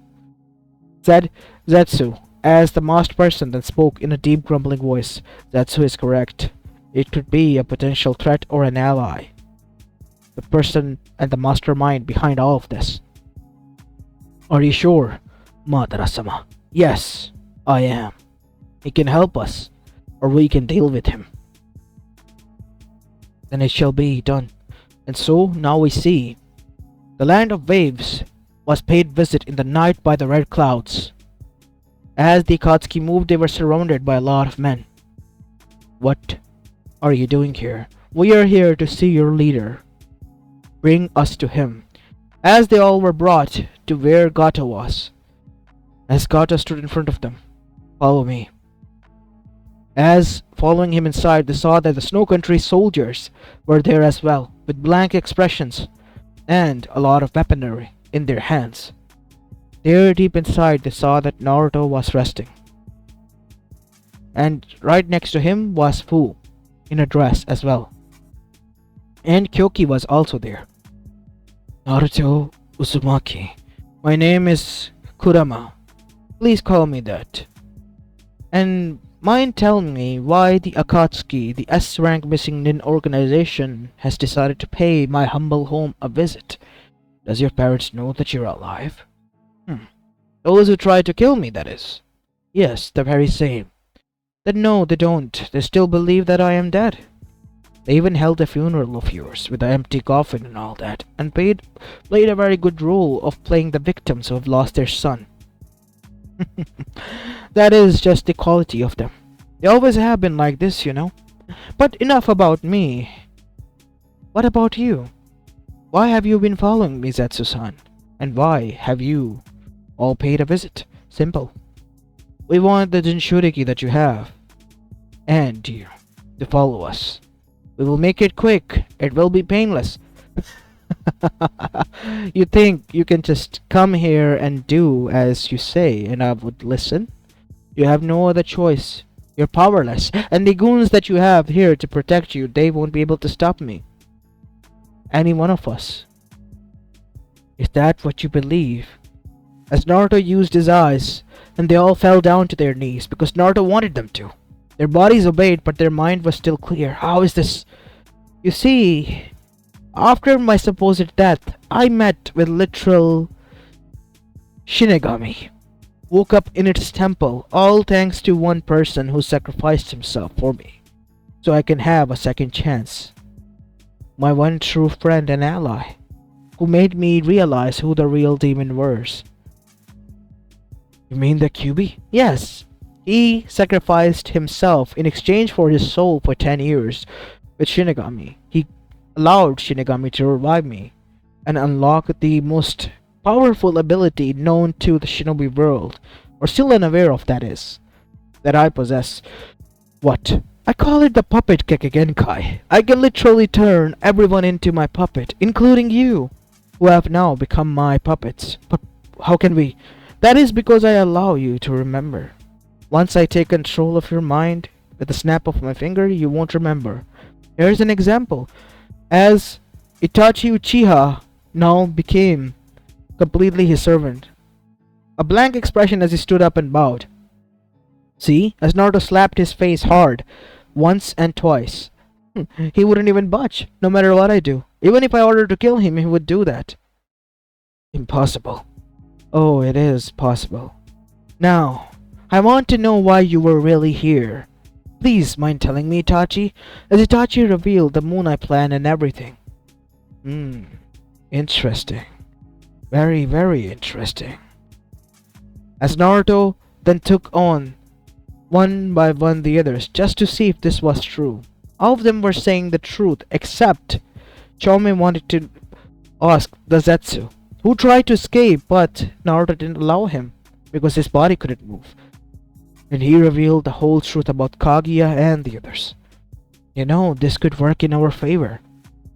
Speaker 1: Said Zetsu, as the masked person then spoke in a deep grumbling voice. Zetsu is correct. It could be a potential threat or an ally. The person and the mastermind behind all of this. Are you sure, Madara-sama? Yes, I am. He can help us, or we can deal with him. Then it shall be done. And so, now we see. The Land of Waves was paid visit in the night by the red clouds. As the Akatsuki moved, they were surrounded by a lot of men. What are you doing here? We are here to see your leader. Bring us to him. As they all were brought to where Gato was. As Gato stood in front of them. Follow me. As following him inside, they saw that the Snow Country soldiers were there as well, with blank expressions and a lot of weaponry in their hands. There deep inside, they saw that Naruto was resting. And right next to him was Fu, in a dress as well. And Kyoki was also there. Naruto Uzumaki. My name is Kurama. Please call me that. And mind telling me why the Akatsuki, the S-rank missing nin organization, has decided to pay my humble home a visit? Does your parents know that you're alive? Those who tried to kill me, that is. Yes, the very same. Then no, they don't. They still believe that I am dead. They even held a funeral of yours with the empty coffin and all that, and played a very good role of playing the victims who have lost their son. That is just the quality of them. They always have been like this, you know. But enough about me. What about you? Why have you been following me, Zetsu-san? And why have you all paid a visit? Simple. We want the Jinchuriki that you have, and you, to follow us. We will make it quick. It will be painless. You think you can just come here and do as you say and I would listen? You have no other choice. You're powerless, and the goons that you have here to protect you, they won't be able to stop me. Any one of us. Is that what you believe? As Naruto used his eyes, and they all fell down to their knees because Naruto wanted them to. Their bodies obeyed, but their mind was still clear. How is this? You see, after my supposed death, I met with literal Shinigami. Woke up in its temple, all thanks to one person who sacrificed himself for me, so I can have a second chance. My one true friend and ally, who made me realize who the real demon was. You mean the QB? Yes. He sacrificed himself in exchange for his soul for 10 years with Shinigami. He allowed Shinigami to revive me and unlock the most powerful ability known to the shinobi world, or still unaware of that is, that I possess. What? I call it the puppet Kekkai Genkai. I can literally turn everyone into my puppet, including you, who have now become my puppets. But how can we? That is because I allow you to remember. Once I take control of your mind, with a snap of my finger, you won't remember. Here's an example. As Itachi Uchiha now became completely his servant. A blank expression as he stood up and bowed. See, as Naruto slapped his face hard, once and twice. He wouldn't even budge, no matter what I do. Even if I ordered to kill him, he would do that. Impossible. Oh, it is possible. Now, I want to know why you were really here. Please mind telling me, Itachi, as Itachi revealed the Moonlight plan and everything. Interesting. Very, very interesting. As Naruto then took on one by one the others just to see if this was true. All of them were saying the truth except Chome wanted to ask the Zetsu, who tried to escape but Naruto didn't allow him because his body couldn't move. And he revealed the whole truth about Kaguya and the others. You know, this could work in our favor.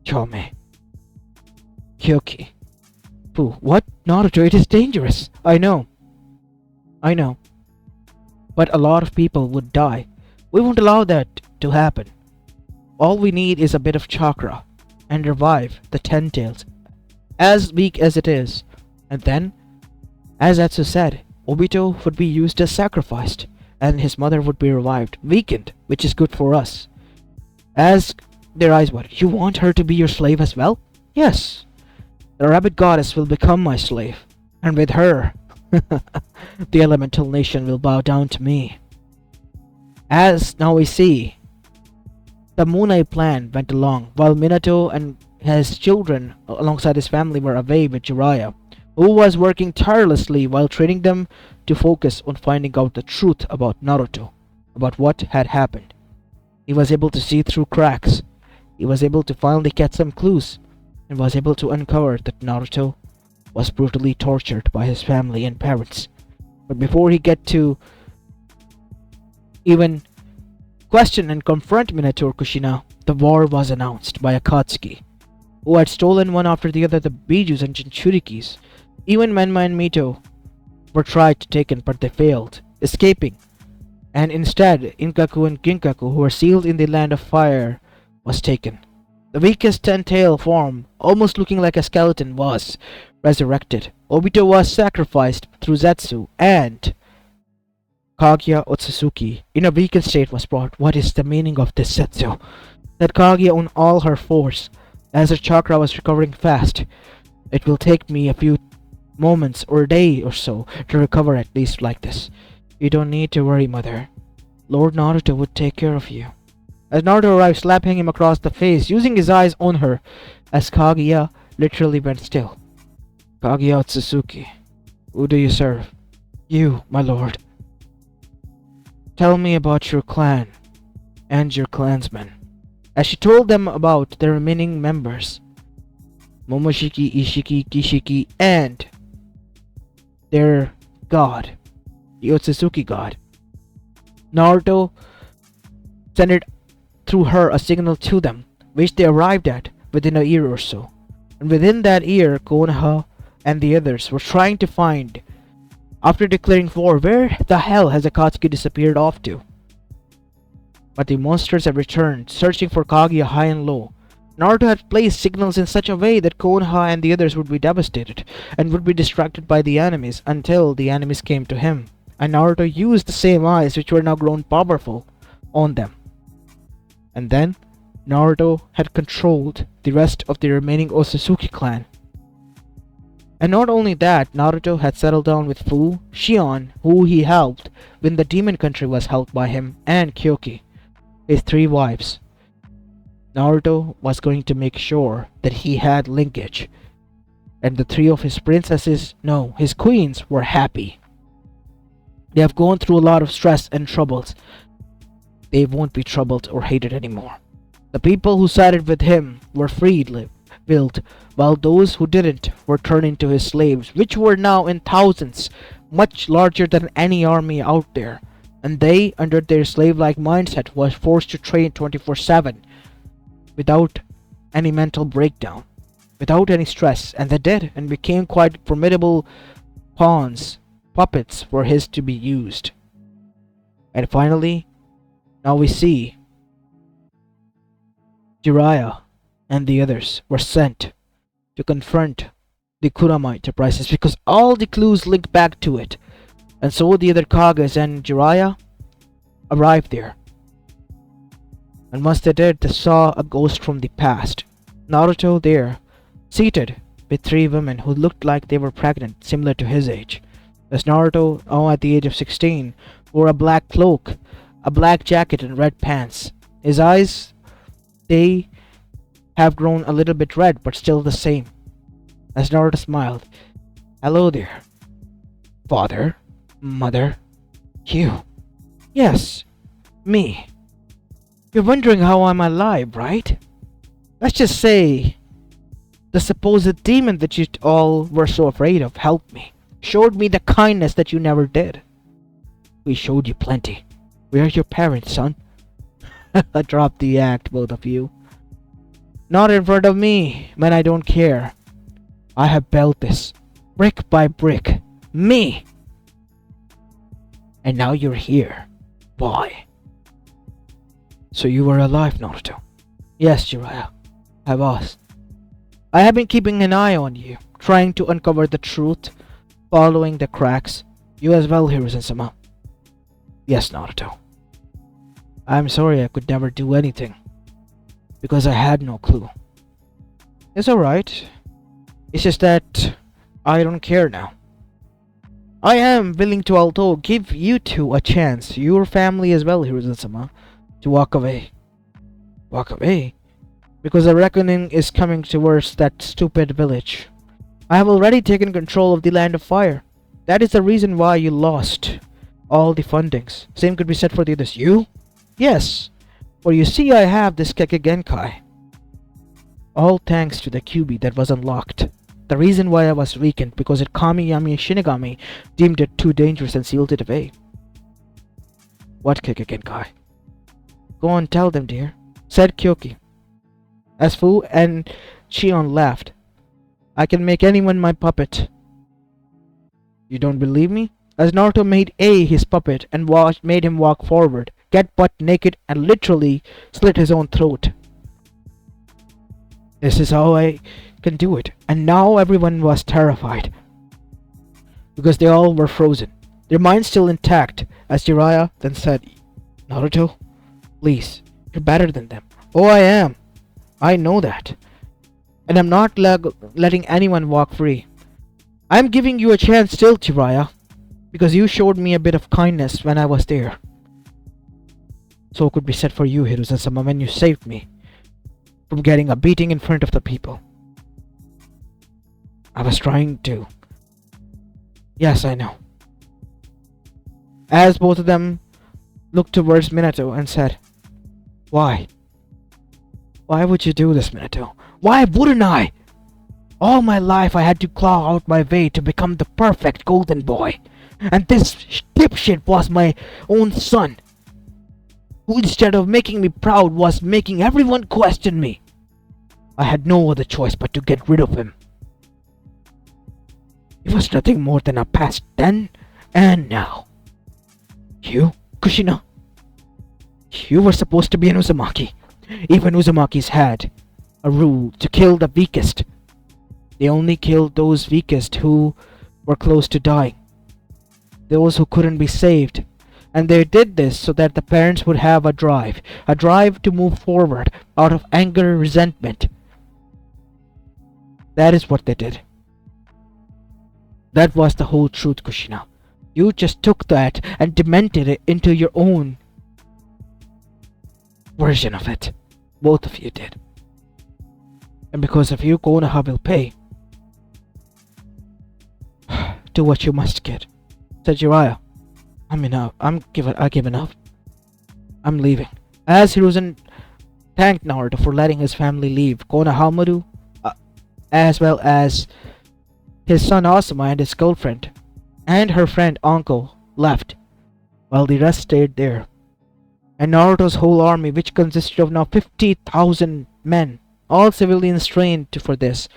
Speaker 1: Chome. Kyoki. Pooh, what? Naruto, it is dangerous. I know. But a lot of people would die. We won't allow that to happen. All we need is a bit of chakra and revive the Ten Tails, as weak as it is. And then, as Atsu said, Obito would be used as sacrificed, and his mother would be revived, weakened, which is good for us. As their eyes wide, you want her to be your slave as well? Yes. The rabbit goddess will become my slave, and with her, the elemental nation will bow down to me. As now we see, the Moonlight plan went along, while Minato and his children alongside his family were away with Jiraiya, who was working tirelessly while training them to focus on finding out the truth about Naruto, about what had happened. He was able to see through cracks. He was able to finally get some clues, and was able to uncover that Naruto was brutally tortured by his family and parents. But before he get to even question and confront Minato or Kushina, the war was announced by Akatsuki, who had stolen one after the other the Bijus and Jinchurikis. Even Menma and Mito were tried to take in, but they failed, escaping. And instead, Inkaku and Ginkaku, who were sealed in the land of fire, was taken. The weakest ten-tail form, almost looking like a skeleton, was resurrected. Obito was sacrificed through Zetsu, and Kaguya Otsutsuki, in a weakened state, was brought. What is the meaning of this, Zetsu? Said Kaguya on all her force, as her chakra was recovering fast. It will take me a few moments or a day or so to recover at least like this. You don't need to worry, mother. Lord Naruto would take care of you. as Naruto arrived, slapping him across the face, using his eyes on her, as Kaguya literally went still. Kaguya Otsutsuki, who do you serve? You, my lord. Tell me about your clan and your clansmen. As she told them about the remaining members, Momoshiki, Ishiki, Kishiki, and their god, the Otsutsuki god. Naruto sent it through her a signal to them, which they arrived at within a year or so. And within that year, Konoha and the others were trying to find, after declaring war, where the hell has Akatsuki disappeared off to? But the monsters have returned, searching for Kaguya high and low. Naruto had placed signals in such a way that Konoha and the others would be devastated and would be distracted by the enemies until the enemies came to him. And Naruto used the same eyes, which were now grown powerful, on them. And then Naruto had controlled the rest of the remaining Otsutsuki clan. And not only that, Naruto had settled down with Fu, Shion, who he helped when the demon country was held by him, and Kyoki, his 3 wives. Naruto was going to make sure that he had linkage, and the 3 of his princesses, no, his queens, were happy. They have gone through a lot of stress and troubles. They won't be troubled or hated anymore. The people who sided with him were freed, willed, while those who didn't were turned into his slaves, which were now in thousands, much larger than any army out there. And they, under their slave-like mindset, was forced to train 24/7, without any mental breakdown, without any stress, and they did, and became quite formidable pawns, puppets for his to be used. And finally, now we see Jiraiya and the others were sent to confront the Kurama Enterprises because all the clues link back to it. And so the other Kages and Jiraiya arrived there. And once they did, they saw a ghost from the past. Naruto there, seated with 3 women who looked like they were pregnant, similar to his age. As Naruto, at the age of 16, wore a black cloak, a black jacket, and red pants. His eyes, they have grown a little bit red, but still the same. As Naruto smiled, "Hello there, father, mother, you." "Yes, me. You're wondering how I'm alive, right? Let's just say the supposed demon that you all were so afraid of helped me. Showed me the kindness that you never did. We showed you plenty. We are your parents, son." Drop the act, both of you. "Not in front of me, man, I don't care. I have built this, brick by brick. Me! And now you're here. Why?" "So you were alive, Naruto?" "Yes, Jiraiya, I was. I have been keeping an eye on you, trying to uncover the truth, following the cracks. You as well, Hiruzen-sama." "Yes, Naruto. I'm sorry I could never do anything, because I had no clue." "It's alright. It's just that I don't care now. I am willing to although give you 2 a chance, your family as well, Hiruzen-sama, to walk away." "Walk away?" "Because a reckoning is coming towards that stupid village. I have already taken control of the Land of Fire. That is the reason why you lost all the fundings. Same could be said for the others." "You?" "Yes. For you see, I have this Kekkai Genkai. All thanks to the QB that was unlocked. The reason why I was weakened because it Kamiyami Shinigami deemed it too dangerous and sealed it away." "What Kekkai Genkai?" "Go on, tell them, dear," said Kyoki. As Fu and Shion laughed. "I can make anyone my puppet." "You don't believe me?" As Naruto made A his puppet and made him walk forward, get butt naked, and literally slit his own throat. "This is how I can do it." And now everyone was terrified, because they all were frozen, their minds still intact, as Jiraiya then said, "Naruto, please, you're better than them." "Oh, I am. I know that. And I'm not letting anyone walk free. I'm giving you a chance still, Jiraiya, because you showed me a bit of kindness when I was there. So could be said for you, Hiruzen-sama, when you saved me from getting a beating in front of the people. I was trying to. Yes, I know. As both of them looked towards Minato and said, Why? Why would you do this, Minato? Why wouldn't I? All my life I had to claw out my way to become the perfect golden boy. And this dipshit was my own son, who instead of making me proud was making everyone question me. I had no other choice but to get rid of him. He was nothing more than a past then and now. You, Kushina, you were supposed to be an Uzumaki. Even Uzumakis had a rule to kill the weakest. They only killed those weakest who were close to dying, those who couldn't be saved. And they did this so that the parents would have a drive to move forward out of anger, resentment. That is what they did. That was the whole truth, Kushina. You just took that and demented it into your own version of it. Both of you did. And because of you, Konoha will pay. Do what you must, kid, said Jiraiya. I've given up. I'm leaving. As Hiruzen thanked Naruto for letting his family leave, Konohamaru, as well as his son Asuma and his girlfriend, and her friend Anko, left, while the rest stayed there. And Naruto's whole army, which consisted of now 50,000 men, all civilians trained for this,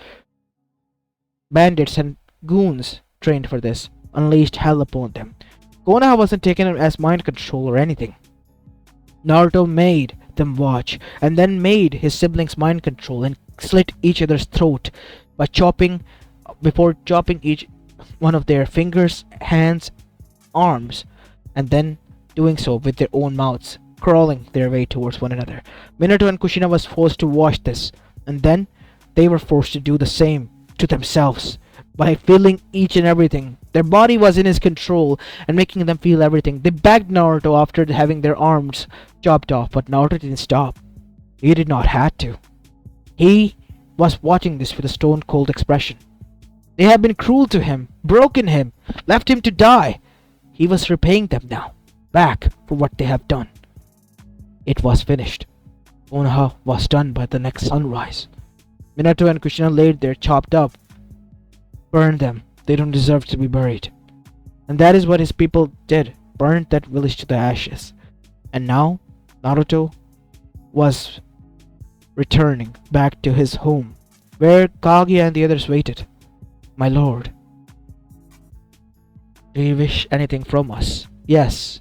Speaker 1: bandits and goons trained for this, unleashed hell upon them. Konoha wasn't taken as mind control or anything. Naruto made them watch, and then made his siblings mind control and slit each other's throat before chopping each one of their fingers, hands, arms, and then doing so with their own mouths, crawling their way towards one another. Minato and Kushina was forced to watch this, and then they were forced to do the same to themselves by feeling each and everything. Their body was in his control and making them feel everything. They begged Naruto after having their arms chopped off, but Naruto didn't stop. He did not have to. He was watching this with a stone cold expression. They had been cruel to him, broken him, left him to die. He was repaying them now, back for what they have done. It was finished. Konoha was done by the next sunrise. Minato and Kushina laid there chopped up. Burn them. They don't deserve to be buried. And that is what his people did. Burned that village to the ashes. And now, Naruto was returning back to his home, where Kaguya and the others waited. My lord, do you wish anything from us? Yes.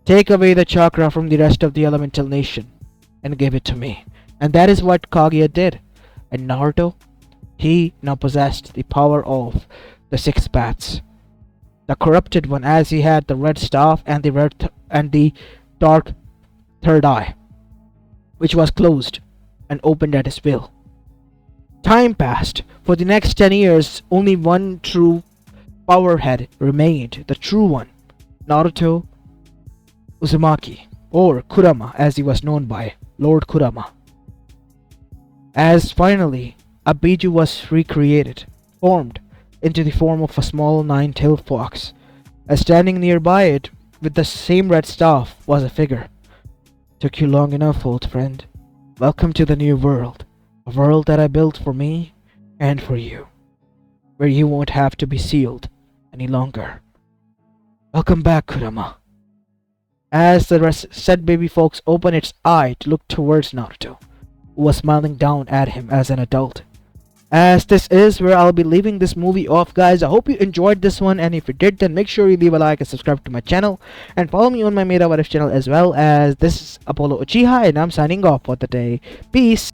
Speaker 1: Take away the chakra from the rest of the elemental nation and give it to me. And that is what Kaguya did. And Naruto, he now possessed the power of the six paths. The corrupted one, as he had the red staff and the dark third eye, which was closed and opened at his will. Time passed. For the next 10 years, only one true powerhead remained, the true one, Naruto Uzumaki, or Kurama as he was known by, Lord Kurama. As finally, a Biju was recreated, formed into the form of a small nine-tailed fox. As standing nearby it, with the same red staff, was a figure. Took you long enough, old friend. Welcome to the new world. A world that I built for me and for you, where you won't have to be sealed any longer. Welcome back, Kurama. As the said baby fox opened its eye to look towards Naruto, who was smiling down at him as an adult. As this is where I'll be leaving this movie off, guys. I hope you enjoyed this one, and if you did, then make sure you leave a like and subscribe to my channel, and follow me on my Meta What If channel as well. As this is Apollo Uchiha, and I'm signing off for the day. Peace.